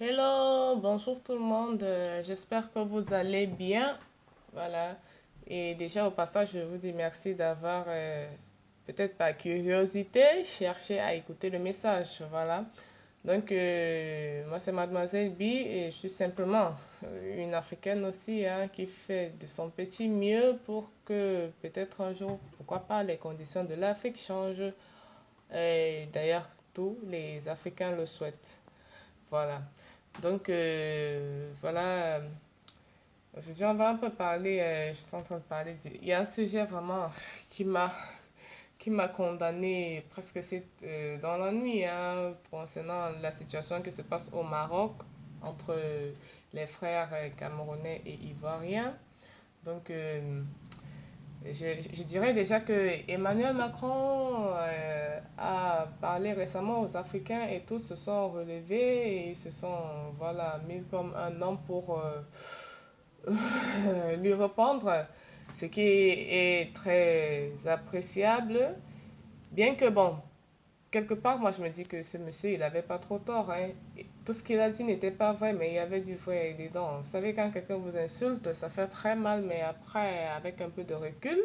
Hello, bonjour tout le monde. J'espère que vous allez bien. Voilà. Et déjà au passage, je vous dis merci d'avoir, peut-être par curiosité, cherché à écouter le message. Voilà. Donc, moi c'est Mademoiselle B et je suis simplement une Africaine aussi hein, qui fait de son petit mieux pour que peut-être un jour, pourquoi pas, les conditions de l'Afrique changent. Et d'ailleurs, tous les Africains le souhaitent. Voilà. Donc, voilà. Aujourd'hui, on va un peu parler. Je suis en train de parler. Il y a un sujet vraiment qui m'a qui m'a condamné presque dans la nuit hein, concernant la situation qui se passe au Maroc entre les frères camerounais et ivoiriens. Donc, je dirais déjà que Emmanuel Macron a parlé récemment aux Africains et tous se sont relevés et se sont voilà, mis comme un homme pour lui répondre, ce qui est très appréciable. Bien que, bon, quelque part, moi je me dis que ce monsieur, il n'avait pas trop tort. Hein. Tout ce qu'il a dit n'était pas vrai, mais il y avait du vrai dedans. Vous savez, quand quelqu'un vous insulte, ça fait très mal, mais après, avec un peu de recul,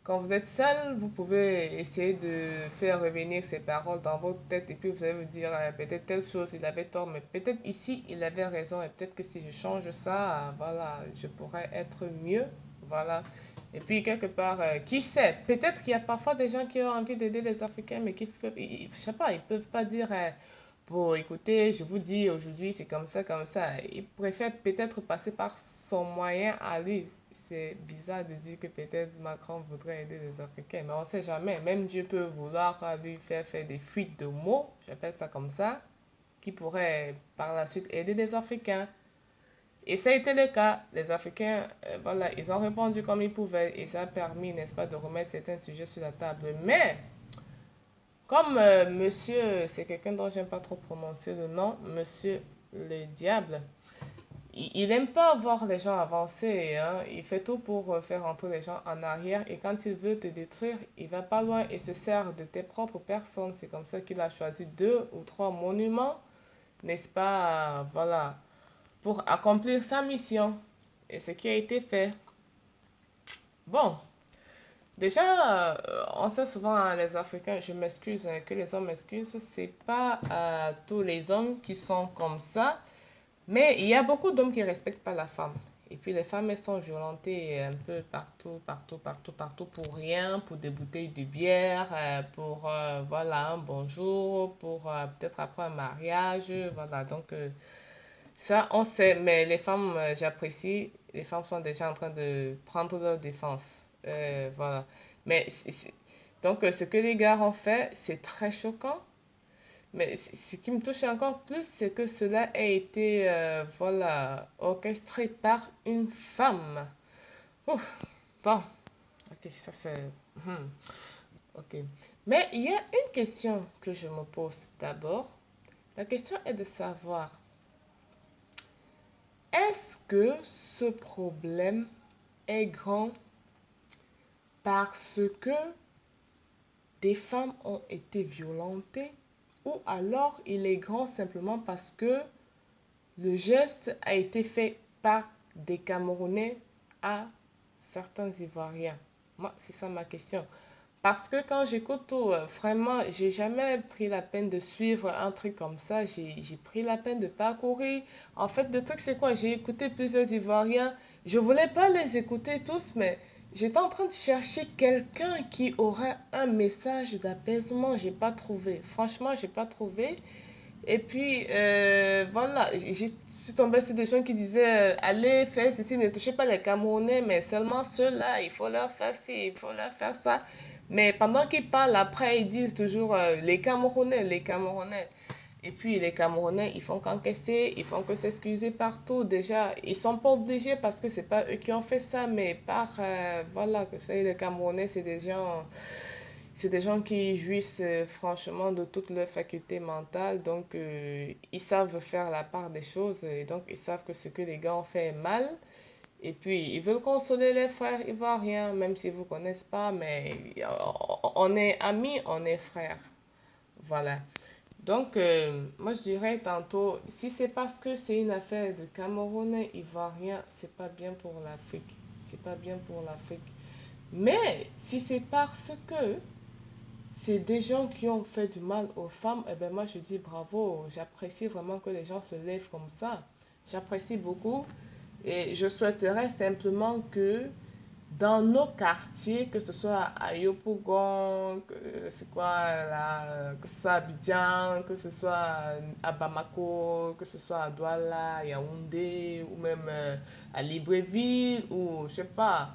quand vous êtes seul, vous pouvez essayer de faire revenir ces paroles dans votre tête et puis vous allez vous dire peut-être telle chose, il avait tort, mais peut-être ici, il avait raison et peut-être que si je change ça, voilà, je pourrais être mieux. Voilà. Et puis, quelque part, qui sait, peut-être qu'il y a parfois des gens qui ont envie d'aider les Africains, mais qui, je sais pas, ils peuvent pas dire, bon, écoutez, je vous dis, aujourd'hui, c'est comme ça. Ils préfèrent peut-être passer par son moyen à lui. C'est bizarre de dire que peut-être Macron voudrait aider les Africains, mais on ne sait jamais. Même Dieu peut vouloir lui faire des fuites de mots, j'appelle ça comme ça, qui pourraient par la suite aider les Africains. Et ça a été le cas. Les Africains, voilà, ils ont répondu comme ils pouvaient et ça a permis, n'est-ce pas, de remettre certains sujets sur la table. Mais, comme monsieur, c'est quelqu'un dont j'aime pas trop prononcer le nom, monsieur le diable, il n'aime pas voir les gens avancer, hein. Il fait tout pour faire rentrer les gens en arrière. Et quand il veut te détruire, il va pas loin et se sert de tes propres personnes. C'est comme ça qu'il a choisi deux ou trois monuments, n'est-ce pas, voilà, pour accomplir sa mission. Et ce qui a été fait. Bon, déjà, on sait souvent, hein, les Africains, je m'excuse, hein, que les hommes m'excusent, c'est pas tous les hommes qui sont comme ça. Mais il y a beaucoup d'hommes qui ne respectent pas la femme. Et puis les femmes, elles sont violentées un peu partout pour rien, pour des bouteilles de bière, pour voilà, un bonjour, pour peut-être après un mariage, voilà. Donc ça, on sait, mais les femmes, j'apprécie, les femmes sont déjà en train de prendre leur défense. Voilà. Mais donc ce que les gars ont fait, c'est très choquant. Mais ce qui me touche encore plus, c'est que cela a été, voilà, orchestré par une femme. Ouf, bon, ok, ça c'est... ok. Mais il y a une question que je me pose d'abord. La question est de savoir, est-ce que ce problème est grand parce que des femmes ont été violentées ou alors il est grand simplement parce que le geste a été fait par des Camerounais à certains Ivoiriens. Moi, c'est ça ma question. Parce que quand j'écoute tout, vraiment, j'ai jamais pris la peine de suivre un truc comme ça. J'ai pris la peine de parcourir. En fait, le truc, c'est quoi? J'ai écouté plusieurs Ivoiriens. Je voulais pas les écouter tous, mais j'étais en train de chercher quelqu'un qui aurait un message d'apaisement. J'ai pas trouvé. Franchement, j'ai pas trouvé. Et puis, voilà, je suis tombée sur des gens qui disaient, allez, faire ceci, ne touchez pas les Camerounais, mais seulement ceux-là, il faut leur faire ci, il faut leur faire ça. Mais pendant qu'ils parlent, après, ils disent toujours, les Camerounais, les Camerounais. Et puis, les Camerounais, ils font qu'encaisser, ils font que s'excuser partout. Déjà, ils sont pas obligés parce que c'est pas eux qui ont fait ça, mais par, voilà, vous savez, les Camerounais, c'est des gens qui jouissent franchement de toutes leurs facultés mentales, donc ils savent faire la part des choses, et donc ils savent que ce que les gars ont fait est mal, et puis ils veulent consoler les frères ivoiriens, même s'ils ne vous connaissent pas, mais on est amis, on est frères. Voilà. Donc, moi, je dirais tantôt, si c'est parce que c'est une affaire de Camerounais, Ivoiriens, c'est pas bien pour l'Afrique. C'est pas bien pour l'Afrique. Mais si c'est parce que c'est des gens qui ont fait du mal aux femmes, eh ben moi, je dis bravo. J'apprécie vraiment que les gens se lèvent comme ça. J'apprécie beaucoup. Et je souhaiterais simplement que dans nos quartiers, que ce soit à Yopougon, c'est quoi là, que ce soit à Abidjan, que ce soit à Bamako, que ce soit à Douala, Yaoundé, ou même à Libreville, ou je sais pas,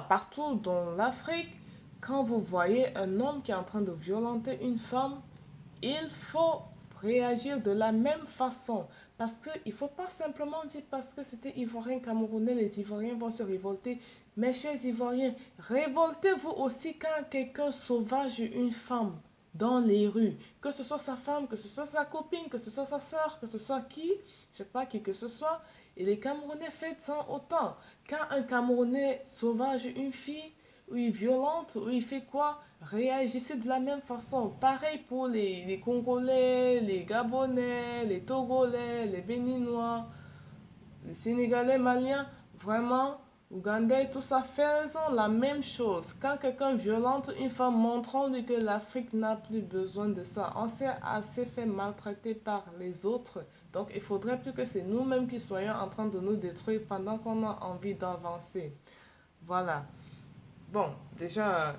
partout dans l'Afrique, quand vous voyez un homme qui est en train de violenter une femme, il faut réagir de la même façon. Parce qu'il ne faut pas simplement dire parce que c'était Ivoirien Camerounais, les Ivoiriens vont se révolter. Mes chers Ivoiriens, révoltez-vous aussi quand quelqu'un sauvage une femme dans les rues. Que ce soit sa femme, que ce soit sa copine, que ce soit sa soeur, que ce soit qui, je sais pas qui que ce soit. Et les Camerounais faites ça autant. Quand un Camerounais sauvage une fille, ou il violente, ou il fait quoi, réagissez de la même façon. Pareil pour les Congolais, les Gabonais, les Togolais, les Béninois, les Sénégalais, Maliens. Vraiment, Ougandais, tout ça, faisons la même chose. Quand quelqu'un violente une femme, montrons-lui que l'Afrique n'a plus besoin de ça. On s'est assez fait maltraiter par les autres. Donc, il faudrait plus que c'est nous-mêmes qui soyons en train de nous détruire pendant qu'on a envie d'avancer. Voilà. Bon, déjà,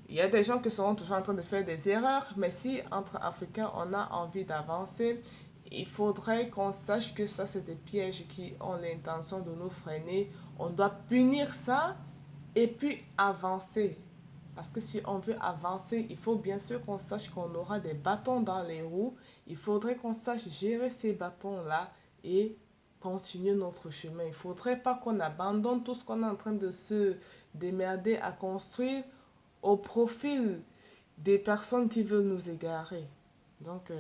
il y a des gens qui seront toujours en train de faire des erreurs, mais si entre Africains on a envie d'avancer, il faudrait qu'on sache que ça c'est des pièges qui ont l'intention de nous freiner. On doit punir ça et puis avancer. Parce que si on veut avancer, il faut bien sûr qu'on sache qu'on aura des bâtons dans les roues. Il faudrait qu'on sache gérer ces bâtons-là et continuer notre chemin. Il ne faudrait pas qu'on abandonne tout ce qu'on est en train de se démerder à construire au profil des personnes qui veulent nous égarer. Donc,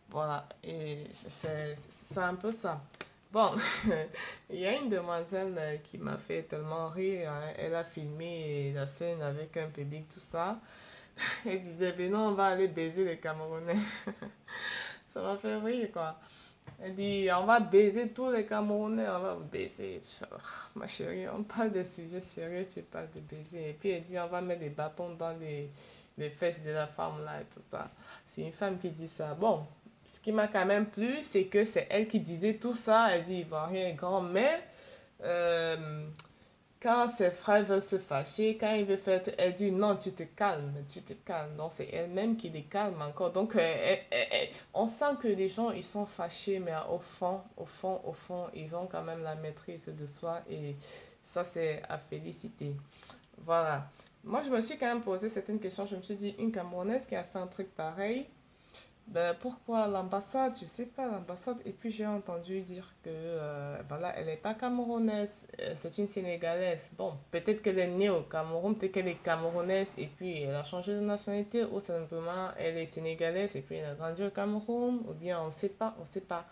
voilà, et c'est un peu ça. Bon, il y a une demoiselle qui m'a fait tellement rire, hein. Elle a filmé la scène avec un public, tout ça. Elle disait, ben non, on va aller baiser les Camerounais. Ça m'a fait rire, quoi. Elle dit, on va baiser tous les Camerounais, on va baiser. Ma chérie, on parle de sujets sérieux, tu parles de baiser. Et puis elle dit, on va mettre des bâtons dans les fesses de la femme là et tout ça. C'est une femme qui dit ça. Bon, ce qui m'a quand même plu, c'est que c'est elle qui disait tout ça. Elle dit, Ivoirien est grand, mais euh, quand ses frères veulent se fâcher, quand il veut faire, elle dit non, tu te calmes, tu te calmes. Non, c'est elle-même qui les calme encore. Donc, on sent que les gens, ils sont fâchés, mais au fond, ils ont quand même la maîtrise de soi et ça, c'est à féliciter. Voilà. Moi, je me suis quand même posé certaines questions. Je me suis dit, une Camerounaise qui a fait un truc pareil, ben, pourquoi l'ambassade? Je sais pas, l'ambassade. Et puis j'ai entendu dire que ben là, elle n'est pas camerounaise, c'est une Sénégalaise. Bon, peut-être qu'elle est née au Cameroun, peut-être qu'elle est camerounaise et puis elle a changé de nationalité ou simplement elle est sénégalaise et puis elle a grandi au Cameroun ou bien on ne sait pas, on sait pas.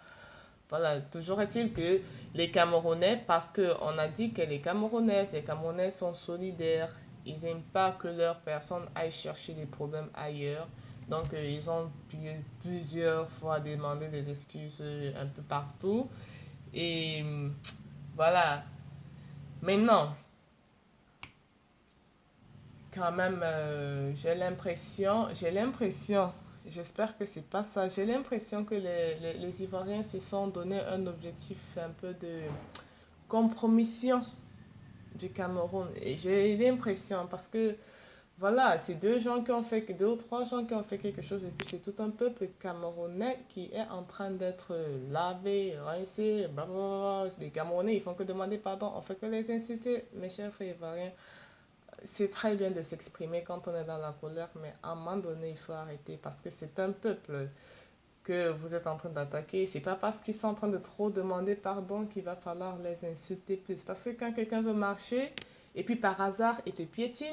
Voilà, toujours est-il que les Camerounais, parce qu'on a dit que les Camerounais sont solidaires. Ils n'aiment pas que leur personne aille chercher des problèmes ailleurs. Donc, ils ont plusieurs fois demandé des excuses un peu partout. Et voilà. Maintenant, quand même, j'espère que c'est pas ça. J'ai l'impression que les Ivoiriens se sont donné un objectif un peu de compromission du Cameroun. Et j'ai l'impression, parce que voilà, c'est deux ou trois gens qui ont fait quelque chose, et puis c'est tout un peuple camerounais qui est en train d'être lavé, rincé, blablabla. Les Camerounais, ils font que demander pardon, on fait que les insulter, mes chers frères ivoiriens. C'est très bien de s'exprimer quand on est dans la colère, mais à un moment donné, il faut arrêter parce que c'est un peuple que vous êtes en train d'attaquer. C'est pas parce qu'ils sont en train de trop demander pardon qu'il va falloir les insulter plus. Parce que quand quelqu'un veut marcher et puis par hasard il te piétine,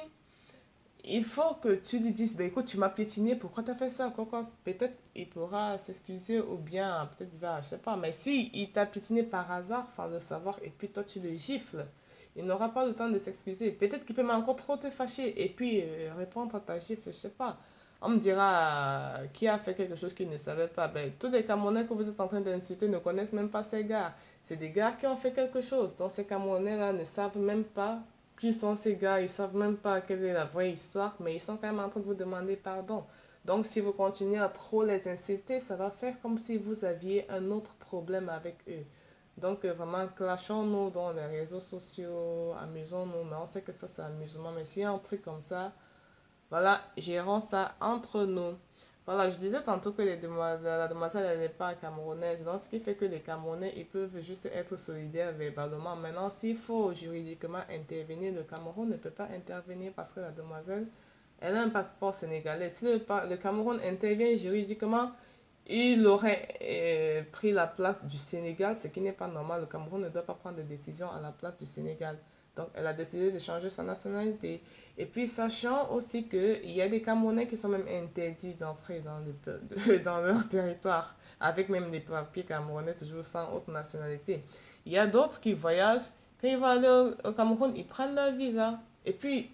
il faut que tu lui dises, ben écoute, tu m'as piétiné, pourquoi tu as fait ça, quoi, quoi. Peut-être il pourra s'excuser ou bien peut-être il va, je sais pas. Mais si il t'a piétiné par hasard sans le savoir et puis toi tu le gifles, il n'aura pas le temps de s'excuser. Peut-être qu'il peut encore trop te fâcher et puis répondre à ta gifle, je sais pas. On me dira qui a fait quelque chose qu'il ne savait pas. Ben, tous les Camerounais que vous êtes en train d'insulter ne connaissent même pas ces gars. C'est des gars qui ont fait quelque chose. Donc ces Camerounais-là ne savent même pas qui sont ces gars. Ils savent même pas quelle est la vraie histoire, mais ils sont quand même en train de vous demander pardon. Donc si vous continuez à trop les insulter, ça va faire comme si vous aviez un autre problème avec eux. Donc vraiment, clashons-nous dans les réseaux sociaux, amusons-nous, mais on sait que ça c'est amusement. Mais s'il y a un truc comme ça, voilà, gérons ça entre nous. Voilà, je disais tantôt que la demoiselle, elle n'est pas camerounaise. Donc, ce qui fait que les Camerounais, ils peuvent juste être solidaires verbalement. Maintenant, s'il faut juridiquement intervenir, le Cameroun ne peut pas intervenir parce que la demoiselle, elle a un passeport sénégalais. Si le Cameroun intervient juridiquement, il aurait pris la place du Sénégal, ce qui n'est pas normal. Le Cameroun ne doit pas prendre des décisions à la place du Sénégal. Donc, elle a décidé de changer sa nationalité. Et puis, sachant aussi qu'il y a des Camerounais qui sont même interdits d'entrer dans leur territoire, avec même des papiers camerounais, toujours sans autre nationalité. Il y a d'autres qui voyagent. Quand ils vont aller au Cameroun, ils prennent leur visa. Et puis,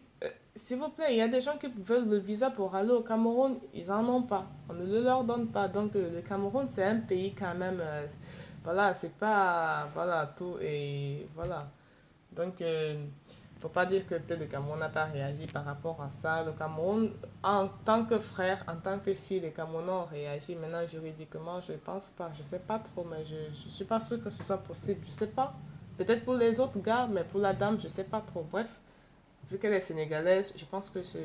s'il vous plaît, il y a des gens qui veulent le visa pour aller au Cameroun, ils n'en ont pas. On ne le leur donne pas. Donc, le Cameroun, c'est un pays quand même. Voilà, c'est pas. Voilà, tout. Et voilà. Donc, faut pas dire que peut-être le Cameroun n'a pas réagi par rapport à ça. Le Cameroun, en tant que frère, en tant que si les Camerounais ont réagi, maintenant juridiquement, je pense pas. Je sais pas trop, mais je suis pas sûre que ce soit possible. Je sais pas. Peut-être pour les autres gars, mais pour la dame, je sais pas trop. Bref, vu qu'elle est sénégalaise, je pense que ce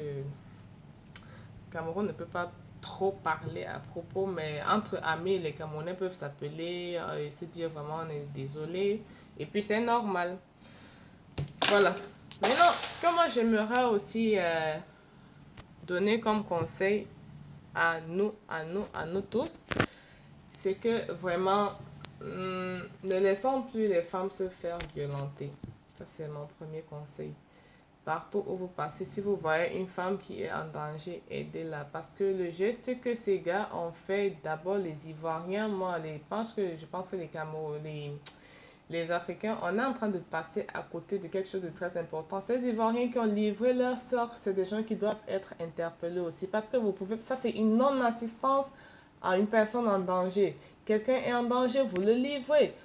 Cameroun ne peut pas trop parler à propos, mais entre amis, les Camerounais peuvent s'appeler et se dire vraiment on est désolé. Et puis c'est normal. Voilà. Maintenant, ce que moi j'aimerais aussi donner comme conseil à nous tous, c'est que vraiment, ne laissons plus les femmes se faire violenter. Ça, c'est mon premier conseil. Partout où vous passez, si vous voyez une femme qui est en danger, aidez-la. Parce que le geste que ces gars ont fait, d'abord les Ivoiriens, moi, je pense que les Camerounais, les Africains, on est en train de passer à côté de quelque chose de très important. Ces Ivoiriens qui ont livré leur sort, c'est des gens qui doivent être interpellés aussi. Parce que vous pouvez, ça c'est une non-assistance à une personne en danger. Quelqu'un est en danger, vous le livrez.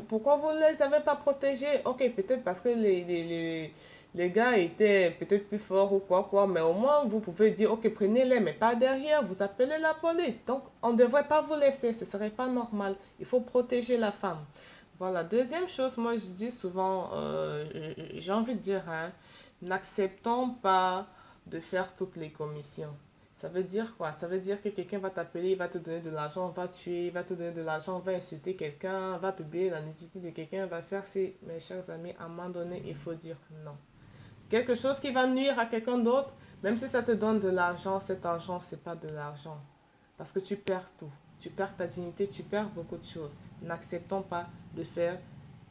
Pourquoi vous ne les avez pas protégés? Ok, peut-être parce que les gars étaient peut-être plus forts ou quoi, mais au moins vous pouvez dire, ok, prenez-les, mais pas derrière, vous appelez la police. Donc, on ne devrait pas vous laisser, ce serait pas normal. Il faut protéger la femme. Voilà, deuxième chose, moi je dis souvent, j'ai envie de dire, hein, n'acceptons pas de faire toutes les commissions. Ça veut dire quoi? Ça veut dire que quelqu'un va t'appeler, il va te donner de l'argent, va tuer, il va te donner de l'argent, va insulter quelqu'un, va publier la nudité de quelqu'un, va faire si, mes chers amis, à un moment donné, il faut dire non. Quelque chose qui va nuire à quelqu'un d'autre, même si ça te donne de l'argent, cet argent, c'est pas de l'argent. Parce que tu perds tout. Tu perds ta dignité, tu perds beaucoup de choses. N'acceptons pas de faire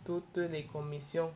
toutes les commissions